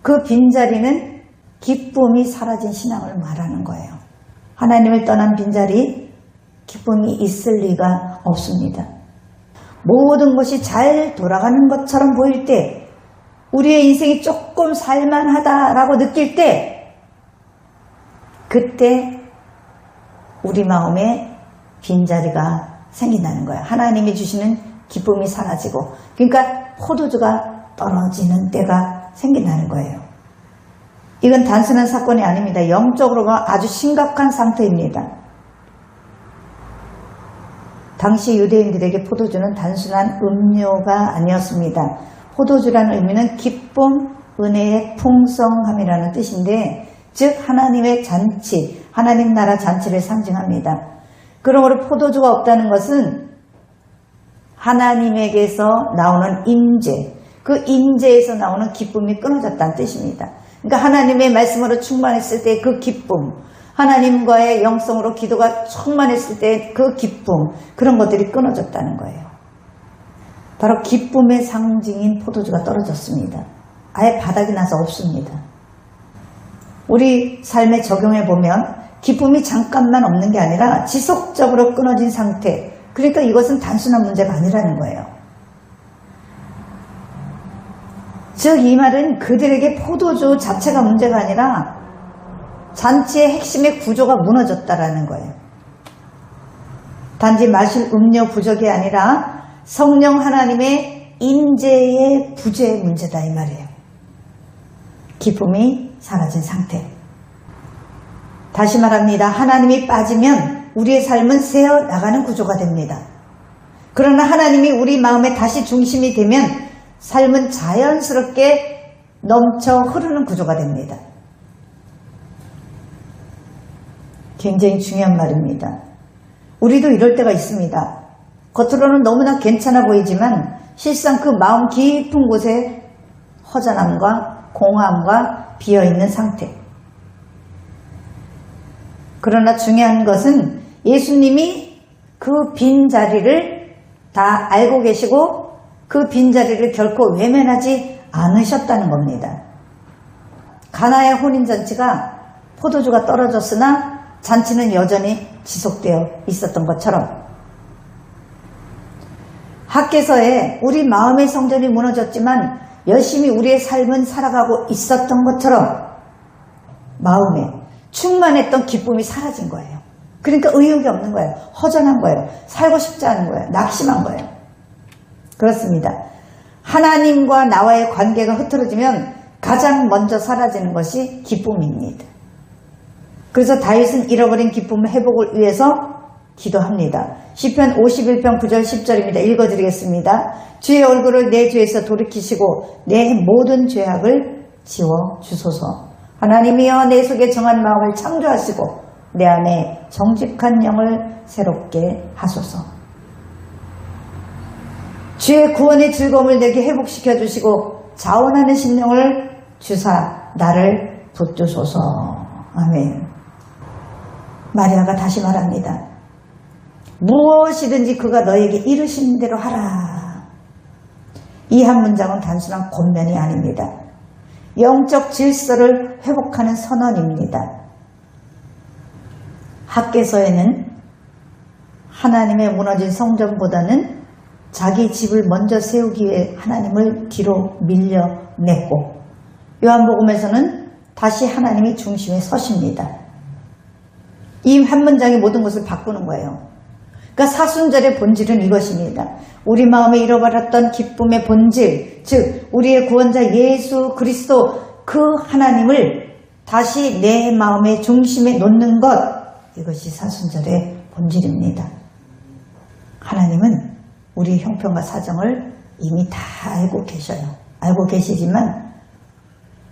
그 빈자리는 기쁨이 사라진 신앙을 말하는 거예요. 하나님을 떠난 빈자리, 기쁨이 있을 리가 없습니다. 모든 것이 잘 돌아가는 것처럼 보일 때, 우리의 인생이 조금 살만하다라고 느낄 때, 그때 우리 마음에 빈자리가 생긴다는 거예요. 하나님이 주시는 기쁨이 사라지고, 그러니까 포도주가 떨어지는 때가 생긴다는 거예요. 이건 단순한 사건이 아닙니다. 영적으로가 아주 심각한 상태입니다. 당시 유대인들에게 포도주는 단순한 음료가 아니었습니다. 포도주라는 의미는 기쁨, 은혜의 풍성함이라는 뜻인데, 즉 하나님의 잔치, 하나님 나라 잔치를 상징합니다. 그러므로 포도주가 없다는 것은 하나님에게서 나오는 임재, 그 임재에서 나오는 기쁨이 끊어졌다는 뜻입니다. 그러니까 하나님의 말씀으로 충만했을 때 그 기쁨, 하나님과의 영성으로 기도가 충만했을 때 그 기쁨, 그런 것들이 끊어졌다는 거예요. 바로 기쁨의 상징인 포도주가 떨어졌습니다. 아예 바닥이 나서 없습니다. 우리 삶에 적용해 보면 기쁨이 잠깐만 없는 게 아니라 지속적으로 끊어진 상태, 그러니까 이것은 단순한 문제가 아니라는 거예요. 즉 이 말은 그들에게 포도주 자체가 문제가 아니라 잔치의 핵심의 구조가 무너졌다라는 거예요. 단지 마실 음료 부족이 아니라 성령 하나님의 임재의 부재의 문제다 이 말이에요. 기쁨이 사라진 상태. 다시 말합니다. 하나님이 빠지면 우리의 삶은 새어나가는 구조가 됩니다. 그러나 하나님이 우리 마음에 다시 중심이 되면 삶은 자연스럽게 넘쳐 흐르는 구조가 됩니다. 굉장히 중요한 말입니다. 우리도 이럴 때가 있습니다. 겉으로는 너무나 괜찮아 보이지만 실상 그 마음 깊은 곳에 허전함과 공허함과 비어있는 상태. 그러나 중요한 것은 예수님이 그 빈자리를 다 알고 계시고 그 빈자리를 결코 외면하지 않으셨다는 겁니다. 가나의 혼인잔치가 포도주가 떨어졌으나 잔치는 여전히 지속되어 있었던 것처럼 학개서에 우리 마음의 성전이 무너졌지만 열심히 우리의 삶은 살아가고 있었던 것처럼 마음에 충만했던 기쁨이 사라진 거예요. 그러니까 의욕이 없는 거예요. 허전한 거예요. 살고 싶지 않은 거예요. 낙심한 거예요. 그렇습니다. 하나님과 나와의 관계가 흐트러지면 가장 먼저 사라지는 것이 기쁨입니다. 그래서 다윗은 잃어버린 기쁨의 회복을 위해서 기도합니다. 시편 51편 9절 10절입니다. 읽어드리겠습니다. 주의 얼굴을 내 죄에서 돌이키시고 내 모든 죄악을 지워주소서. 하나님이여 내 속에 정한 마음을 창조하시고 내 안에 정직한 영을 새롭게 하소서. 주의 구원의 즐거움을 내게 회복시켜 주시고 자원하는 심령을 주사 나를 붙드소서. 아멘. 마리아가 다시 말합니다. 무엇이든지 그가 너에게 이르신 대로 하라. 이 한 문장은 단순한 권면이 아닙니다. 영적 질서를 회복하는 선언입니다. 학개서에는 하나님의 무너진 성전보다는 자기 집을 먼저 세우기 위해 하나님을 뒤로 밀려냈고, 요한복음에서는 다시 하나님이 중심에 서십니다. 이 한 문장이 모든 것을 바꾸는 거예요. 그러니까 사순절의 본질은 이것입니다. 우리 마음에 잃어버렸던 기쁨의 본질, 즉 우리의 구원자 예수 그리스도 그 하나님을 다시 내 마음의 중심에 놓는 것, 이것이 사순절의 본질입니다. 하나님은 우리 형편과 사정을 이미 다 알고 계셔요. 알고 계시지만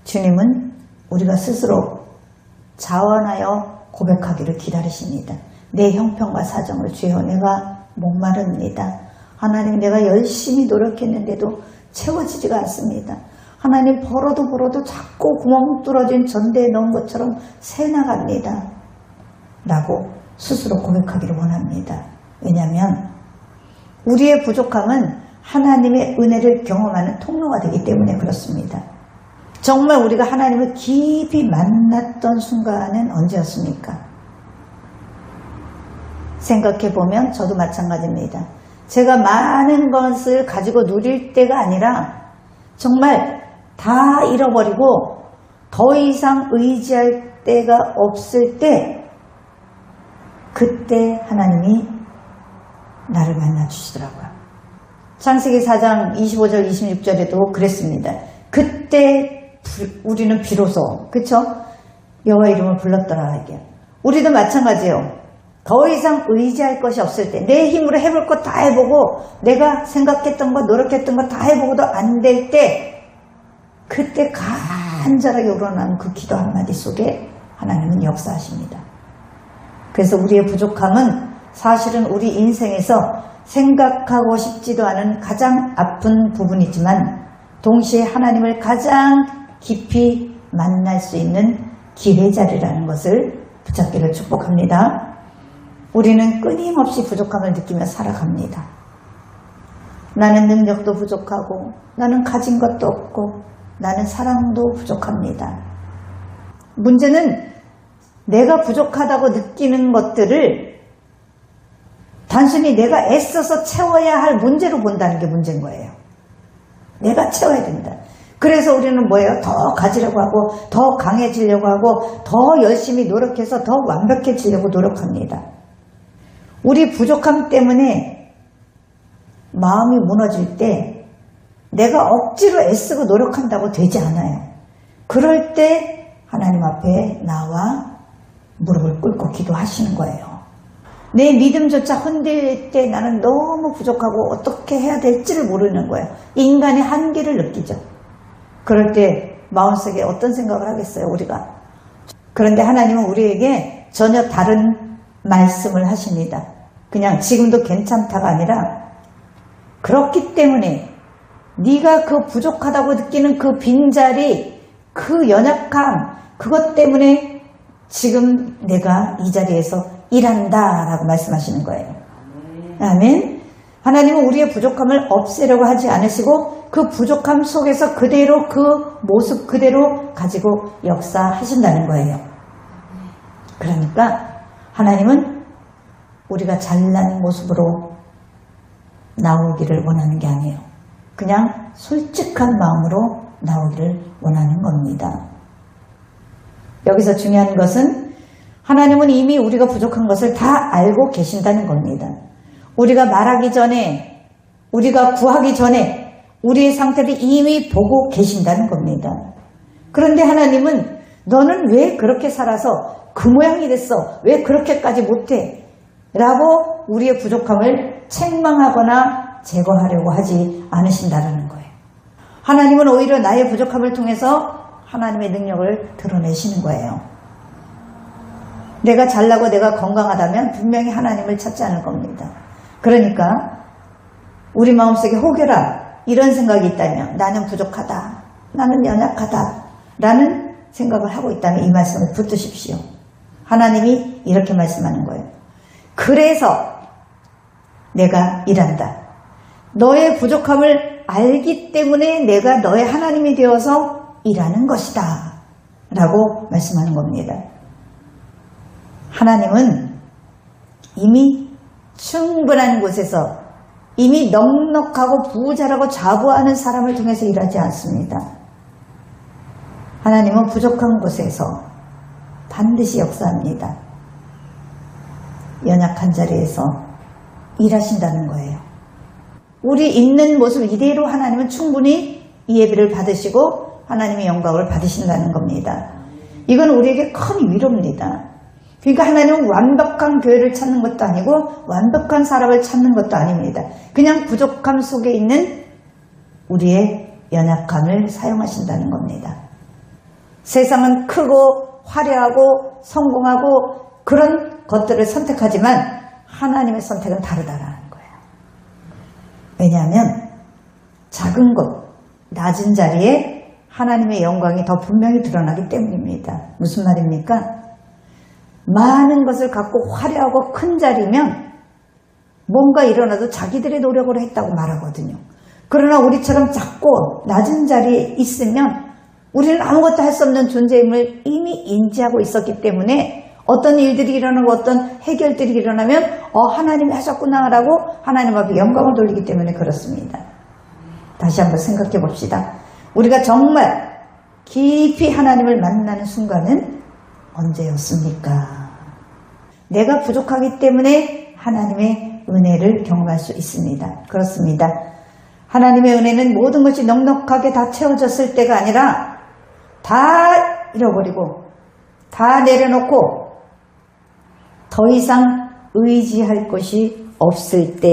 주님은 우리가 스스로 자원하여 고백하기를 기다리십니다. 내 형편과 사정을 주여 내가 목마릅니다. 하나님 내가 열심히 노력했는데도 채워지지가 않습니다. 하나님 벌어도 자꾸 구멍 뚫어진 전대에 넣은 것처럼 새나갑니다. 라고 스스로 고백하기를 원합니다. 왜냐하면 우리의 부족함은 하나님의 은혜를 경험하는 통로가 되기 때문에 그렇습니다. 정말 우리가 하나님을 깊이 만났던 순간은 언제였습니까? 생각해보면 저도 마찬가지입니다. 제가 많은 것을 가지고 누릴 때가 아니라 정말 다 잃어버리고 더 이상 의지할 때가 없을 때, 그때 하나님이 나를 만나주시더라고요. 창세기 4장 25절 26절에도 그랬습니다. 그때 우리는 비로소, 그쵸? 여호와 이름을 불렀더라. 이게 우리도 마찬가지예요. 더 이상 의지할 것이 없을 때, 내 힘으로 해볼 것 다 해보고 내가 생각했던 것, 노력했던 것 다 해보고도 안 될 때, 그때 간절하게 우러나는 그 기도 한마디 속에 하나님은 역사하십니다. 그래서 우리의 부족함은 사실은 우리 인생에서 생각하고 싶지도 않은 가장 아픈 부분이지만 동시에 하나님을 가장 깊이 만날 수 있는 기회자리라는 것을 붙잡기를 축복합니다. 우리는 끊임없이 부족함을 느끼며 살아갑니다. 나는 능력도 부족하고, 나는 가진 것도 없고, 나는 사랑도 부족합니다. 문제는 내가 부족하다고 느끼는 것들을 단순히 내가 애써서 채워야 할 문제로 본다는 게 문제인 거예요. 내가 채워야 된다. 그래서 우리는 뭐예요? 더 가지려고 하고, 더 강해지려고 하고, 더 열심히 노력해서 더 완벽해지려고 노력합니다. 우리 부족함 때문에 마음이 무너질 때 내가 억지로 애쓰고 노력한다고 되지 않아요. 그럴 때 하나님 앞에 나와 무릎을 꿇고 기도하시는 거예요. 내 믿음조차 흔들릴 때 나는 너무 부족하고 어떻게 해야 될지를 모르는 거예요. 인간의 한계를 느끼죠. 그럴 때 마음속에 어떤 생각을 하겠어요, 우리가. 그런데 하나님은 우리에게 전혀 다른 말씀을 하십니다. 그냥 지금도 괜찮다가 아니라, 그렇기 때문에 네가 그 부족하다고 느끼는 그 빈자리, 그 연약함, 그것 때문에 지금 내가 이 자리에서 일한다 라고 말씀하시는 거예요. 아멘. 하나님은 우리의 부족함을 없애려고 하지 않으시고 그 부족함 속에서 그대로 그 모습 그대로 가지고 역사하신다는 거예요. 그러니까 하나님은 우리가 잘난 모습으로 나오기를 원하는 게 아니에요. 그냥 솔직한 마음으로 나오기를 원하는 겁니다. 여기서 중요한 것은 하나님은 이미 우리가 부족한 것을 다 알고 계신다는 겁니다. 우리가 말하기 전에, 우리가 구하기 전에 우리의 상태를 이미 보고 계신다는 겁니다. 그런데 하나님은 너는 왜 그렇게 살아서 그 모양이 됐어? 왜 그렇게까지 못해? 라고 우리의 부족함을 책망하거나 제거하려고 하지 않으신다는 거예요. 하나님은 오히려 나의 부족함을 통해서 하나님의 능력을 드러내시는 거예요. 내가 잘나고 내가 건강하다면 분명히 하나님을 찾지 않을 겁니다. 그러니까 우리 마음속에 혹여라 이런 생각이 있다면, 나는 부족하다, 나는 연약하다 라는 생각을 하고 있다면 이 말씀을 붙드십시오. 하나님이 이렇게 말씀하는 거예요. 그래서 내가 일한다. 너의 부족함을 알기 때문에 내가 너의 하나님이 되어서 일하는 것이다 라고 말씀하는 겁니다. 하나님은 이미 충분한 곳에서, 이미 넉넉하고 부자라고 자부하는 사람을 통해서 일하지 않습니다. 하나님은 부족한 곳에서 반드시 역사합니다. 연약한 자리에서 일하신다는 거예요. 우리 있는 모습 이대로 하나님은 충분히 이 예배를 받으시고 하나님의 영광을 받으신다는 겁니다. 이건 우리에게 큰 위로입니다. 그러니까 하나님은 완벽한 교회를 찾는 것도 아니고 완벽한 사람을 찾는 것도 아닙니다. 그냥 부족함 속에 있는 우리의 연약함을 사용하신다는 겁니다. 세상은 크고 화려하고 성공하고 그런 것들을 선택하지만 하나님의 선택은 다르다라는 거예요. 왜냐하면 작은 곳, 낮은 자리에 하나님의 영광이 더 분명히 드러나기 때문입니다. 무슨 말입니까? 많은 것을 갖고 화려하고 큰 자리면 뭔가 일어나도 자기들의 노력으로 했다고 말하거든요. 그러나 우리처럼 작고 낮은 자리에 있으면 우리는 아무것도 할 수 없는 존재임을 이미 인지하고 있었기 때문에 어떤 일들이 일어나고 어떤 해결들이 일어나면 하나님이 하셨구나라고 하나님 앞에 영광을 돌리기 때문에 그렇습니다. 다시 한번 생각해 봅시다. 우리가 정말 깊이 하나님을 만나는 순간은 언제였습니까? 내가 부족하기 때문에 하나님의 은혜를 경험할 수 있습니다. 그렇습니다. 하나님의 은혜는 모든 것이 넉넉하게 다 채워졌을 때가 아니라 다 잃어버리고 다 내려놓고 더 이상 의지할 것이 없을 때,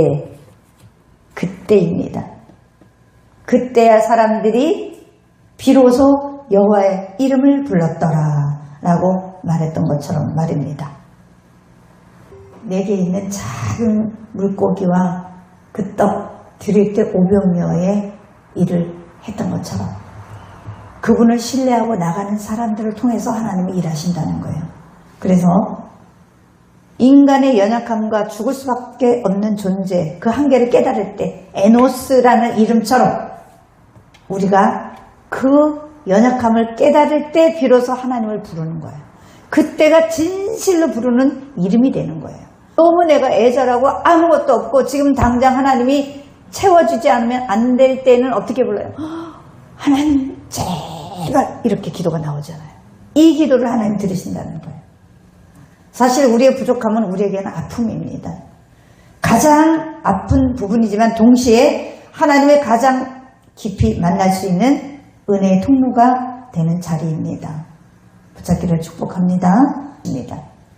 그때입니다. 그때야 사람들이 비로소 여호와의 이름을 불렀더라 라고 말했던 것처럼 말입니다. 내게 있는 작은 물고기와 그 떡 드릴 때 500여의 일을 했던 것처럼 그분을 신뢰하고 나가는 사람들을 통해서 하나님이 일하신다는 거예요. 그래서 인간의 연약함과 죽을 수밖에 없는 존재, 그 한계를 깨달을 때 에노스라는 이름처럼 우리가 그 연약함을 깨달을 때 비로소 하나님을 부르는 거예요. 그때가 진실로 부르는 이름이 되는 거예요. 너무 내가 애절하고 아무것도 없고 지금 당장 하나님이 채워주지 않으면 안 될 때는 어떻게 불러요? 하나님 제발 이렇게 기도가 나오잖아요. 이 기도를 하나님 들으신다는 거예요. 사실 우리의 부족함은 우리에게는 아픔입니다. 가장 아픈 부분이지만 동시에 하나님의 가장 깊이 만날 수 있는 은혜의 통로가 되는 자리입니다. 붙잡기를 축복합니다.